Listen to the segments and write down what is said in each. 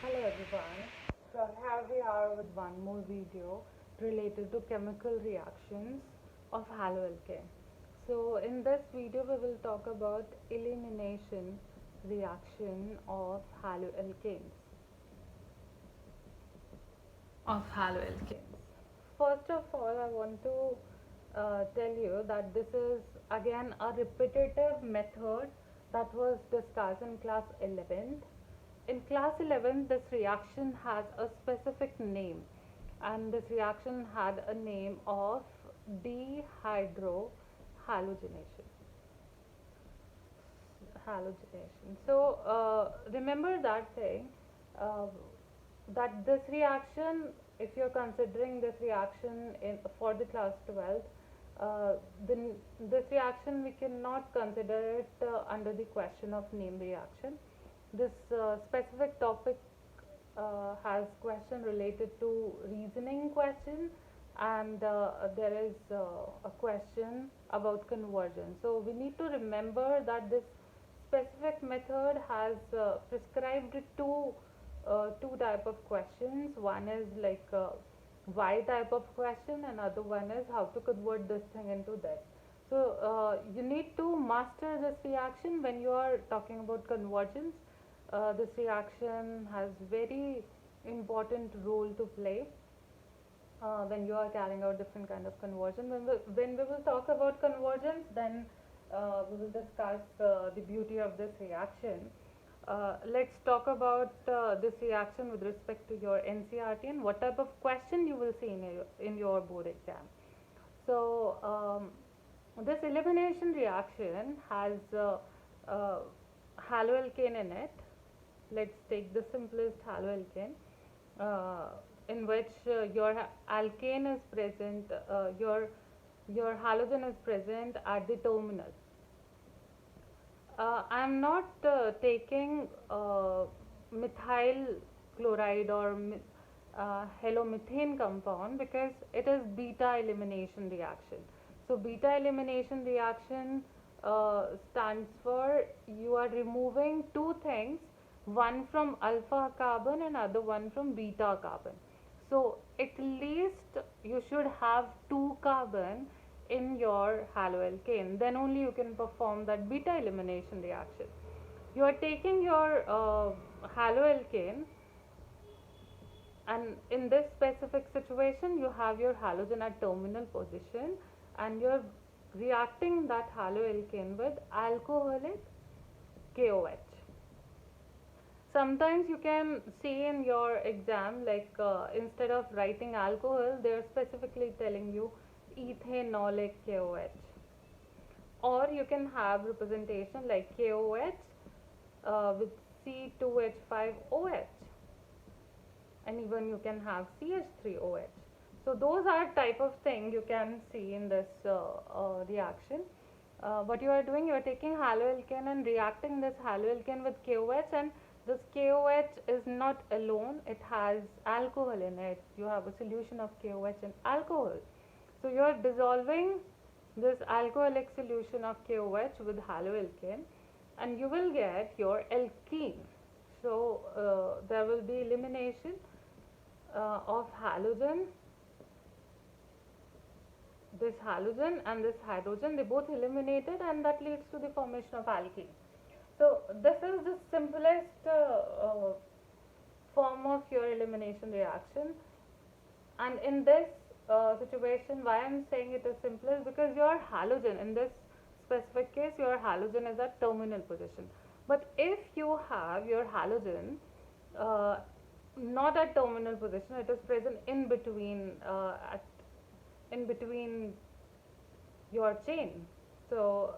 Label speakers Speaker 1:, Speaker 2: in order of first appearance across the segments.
Speaker 1: Hello everyone. So here we are with one more video related to chemical reactions of haloalkane. So in this video we will talk about elimination reaction of haloalkanes. First of all, I want to tell you that this is again a repetitive method that was discussed in class 11th. In class 11th, this reaction has a specific name, and this reaction had a name of dehydrohalogenation. So remember that thing, uh, that this reaction, if you're considering this reaction for the class 12th, then this reaction we cannot consider it under the question of name reaction. This specific topic has question related to reasoning question, and there is a question about conversion. So we need to remember that this specific method has prescribed two type of questions. One is like why type of question, and other one is how to convert this thing into that. So you need to master this reaction when you are talking about convergence. This reaction has very important role to play when you are carrying out different kind of conversion. When we will talk about convergence, then we will discuss the beauty of this reaction. Let's talk about this reaction with respect to your NCERT and what type of question you will see in your board exam. So this elimination reaction has uh, haloalkane in it. Let's take the simplest haloalkane, uh, in which your alkane is present, your halogen is present at the terminal. I am not taking methyl chloride or halomethane compound because it is beta elimination reaction. So beta elimination reaction stands for you are removing two things, one from alpha carbon and other one from beta carbon. So at least you should have two carbon in your haloalkane, then only you can perform that beta elimination reaction. You are taking your haloalkane, and in this specific situation you have your halogen at terminal position, and you're reacting that haloalkane with alcoholic KOH. Sometimes you can see in your exam, like instead of writing alcohol, they are specifically telling you ethanolic KOH. Or you can have representation like KOH with C2H5OH, and even you can have CH3OH. So those are type of thing you can see in this reaction. What you are doing, you are taking haloalkane and reacting this haloalkane with KOH, and this KOH is not alone, it has alcohol in it. You have a solution of KOH and alcohol. So you are dissolving this alcoholic solution of KOH with haloalkane, and you will get your alkene. So there will be elimination of halogen, this halogen and this hydrogen, they both eliminated, and that leads to the formation of alkene. So this is the simplest form of your elimination reaction, and in this situation, why I am saying it is simple is because your halogen, in this specific case your halogen is at terminal position. But if you have your halogen uh, not at terminal position, it is present in between, in between your chain. So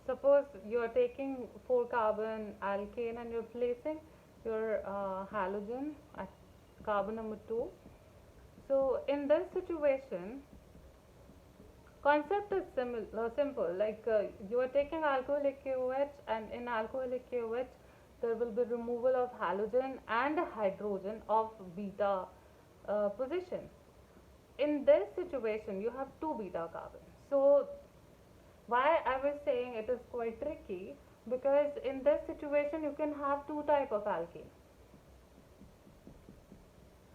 Speaker 1: suppose you are taking 4 carbon alkane and you're placing your halogen at carbon number 2. So in this situation, concept is simple, like you are taking alcoholic KOH, and in alcoholic KOH there will be removal of halogen and hydrogen of beta position. In this situation you have 2 beta carbons. So why I was saying it is quite tricky, because in this situation you can have two type of alkene.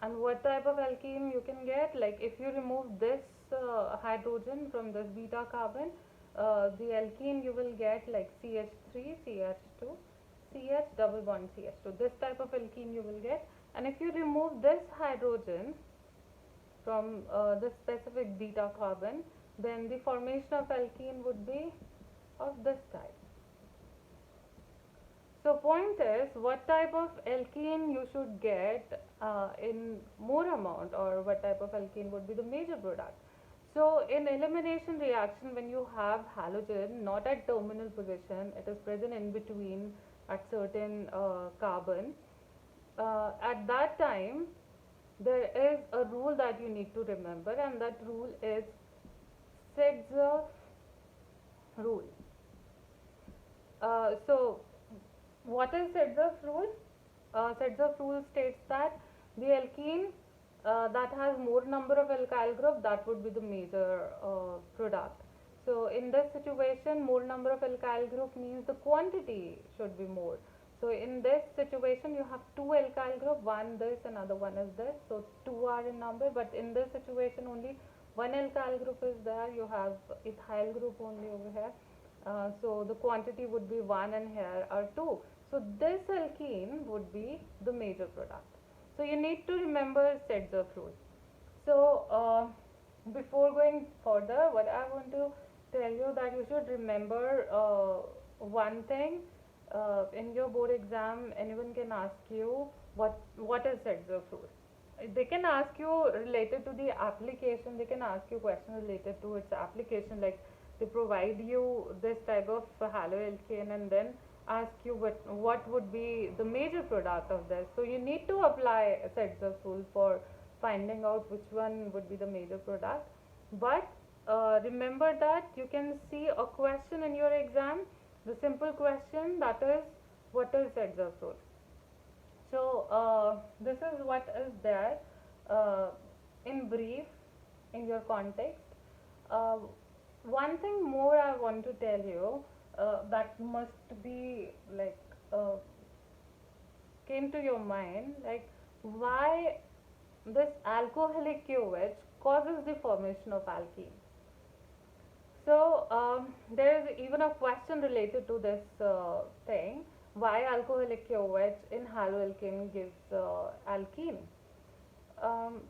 Speaker 1: And what type of alkene you can get? Like if you remove this hydrogen from this beta carbon, the alkene you will get like CH3, CH2, CH double bond CH2. This type of alkene you will get. And if you remove this hydrogen from the specific beta carbon, then the formation of alkene would be of this type. So point is, what type of alkene you should get in more amount, or what type of alkene would be the major product. So in elimination reaction, when you have halogen not at terminal position, it is present in between at certain carbon, at that time there is a rule that you need to remember, and that rule is Sedgwick rule. So what is Sedgwick rule? Sedgwick rule states that the alkene that has more number of alkyl group, that would be the major product. So in this situation, more number of alkyl group means the quantity should be more. So in this situation, you have two alkyl group, one this, another one is this. So two are in number, but in this situation only one alkyl group is there. You have ethyl group only over here. So the quantity would be 1 and here are 2. So this alkene would be the major product. So you need to remember Sedgwick rule. So before going further, what I want to tell you that you should remember one thing. In your board exam, anyone can ask you what is Sedgwick rule. They can ask you related to the application. They can ask you questions related to its application, like they provide you this type of haloalkane and then ask you what would be the major product of this. So you need to apply Sedgwick rule for finding out which one would be the major product. But remember that you can see a question in your exam, the simple question, that is what is Sedgwick rule. So this is what is there in brief in your context. Uh, One thing more I want to tell you that must be like came to your mind, like why this alcoholic QH causes the formation of alkene. So there is even a question related to this thing, why alcoholic QH in haloalkane gives alkene. Um,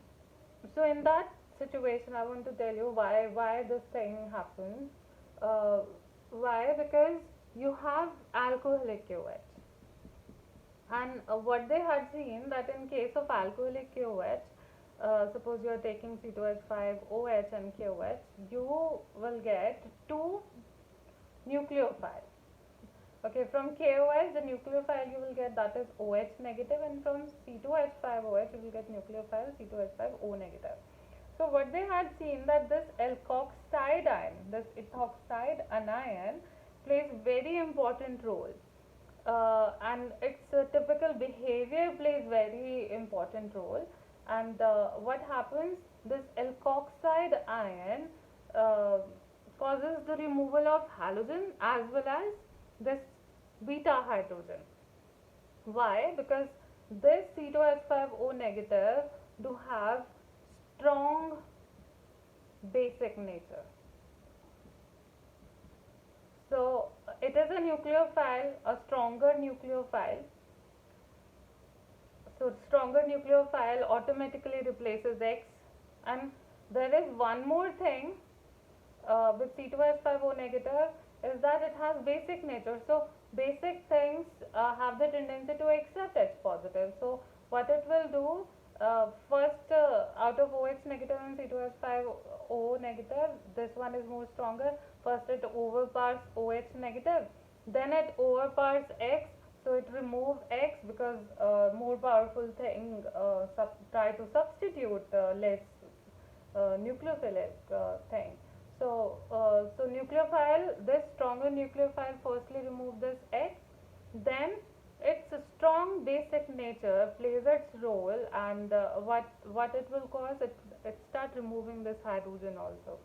Speaker 1: so in that situation, I want to tell you why this thing happens. Uh, why? Because you have alcoholic QH, and what they had seen that in case of alcoholic QH, suppose you are taking C2H5OH and QH, you will get two nucleophiles. Okay, from KOH, the nucleophile you will get, that is OH negative, and from C2H5OH you will get nucleophile C2H5O negative. So what they had seen that this alkoxide ion, this ethoxide anion plays very important role, and its typical behavior plays very important role. And what happens? This alkoxide ion uh, causes the removal of halogen as well as this beta hydrogen. Why? Because this C2H5O negative do have strong basic nature. So it is a nucleophile, a stronger nucleophile. So stronger nucleophile automatically replaces X. And there is one more thing with C2H5O negative, is that it has basic nature. So basic things have the tendency to accept H positive. So what it will do, first out of OH negative and C2H5O negative, this one is more stronger. First it overpowers OH negative, then it overpowers X. So it removes X because more powerful thing try to substitute less nucleophilic thing. So nucleophile, this stronger nucleophile firstly remove this X, then its strong basic nature plays its role, and what it will cause, it start removing this hydrogen also.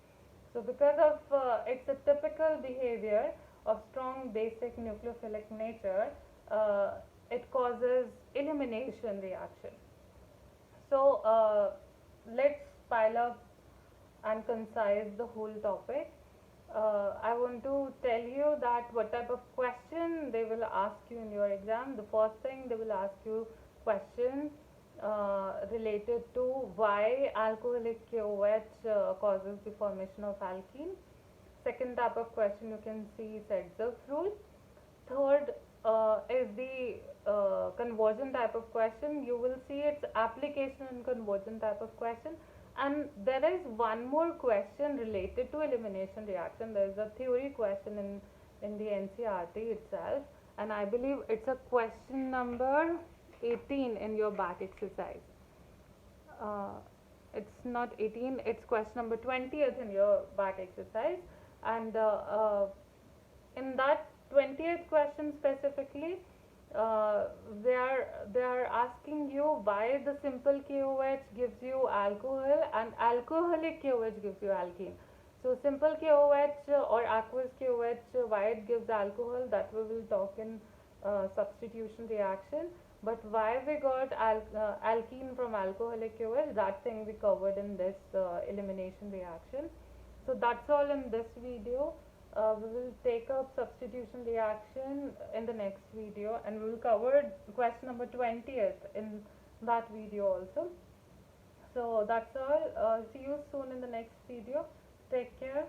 Speaker 1: So because of its a typical behavior of strong basic nucleophilic nature, it causes elimination reaction. So let's pile up and concise the whole topic. I want to tell you that what type of question they will ask you in your exam. The first thing, they will ask you questions related to why alcoholic KOH causes the formation of alkene. Second type of question you can see Sedgwick's rule. Third is the conversion type of question. You will see its application in conversion type of question. And there is one more question related to elimination reaction. There is a theory question in the NCERT itself, and I believe it's a question number 18 in your back exercise. Uh, it's not 18, it's question number 20th in your back exercise, and in that 20th question specifically, uh, they are asking you why the simple KOH gives you alcohol and alcoholic KOH gives you alkene. So simple KOH or aqueous KOH, why it gives alcohol, that we will talk in substitution reaction. But why we got alkene from alcoholic KOH, that thing we covered in this elimination reaction. So that's all in this video. We will take up substitution reaction in the next video, and we will cover question number 20th in that video also. So that's all. See you soon in the next video. Take care.